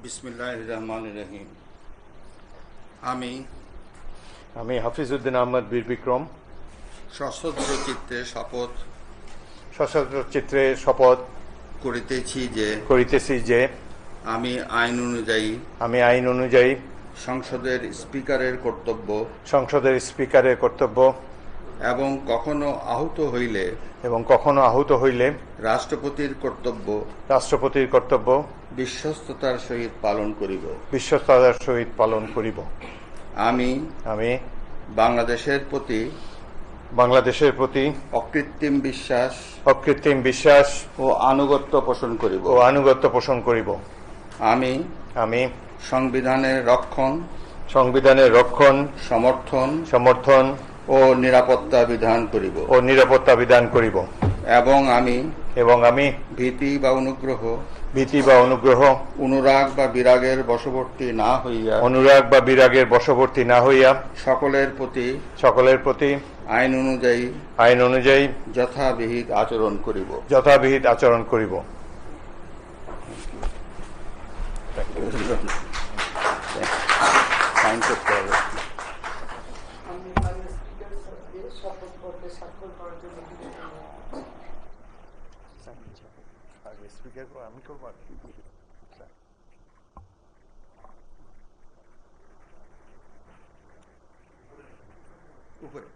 বিসমিল্লাহির রহমানির রহিম। আমি আমি হাফিজউদ্দিন আহমদ বীর বিক্রম সশস্ত্র চিত্তে সশস্ত্র চিত্রে শপথ করিতেছি যে আমি আইন অনুযায়ী সংসদের স্পিকারের কর্তব্য এবং কখনো আহত হইলে রাষ্ট্রপতির কর্তব্য বিশ্বস্ততার সহিত পালন করিব। আমি বাংলাদেশের প্রতি অকৃত্রিম বিশ্বাস ও আনুগত্য পোষণ করিব। আমি সংবিধানের রক্ষণ সমর্থন ও নিরাপত্তা বিধান করিব এবং আমি ভীতি বা অনুগ্রহ অনুরাগ বা বিরাগের বশবর্তী না হইয়া সকলের প্রতি আইন অনুযায়ী যথাবিহিত আচরণ করিব। সাইন করতে হবে। আমি করবো উপরে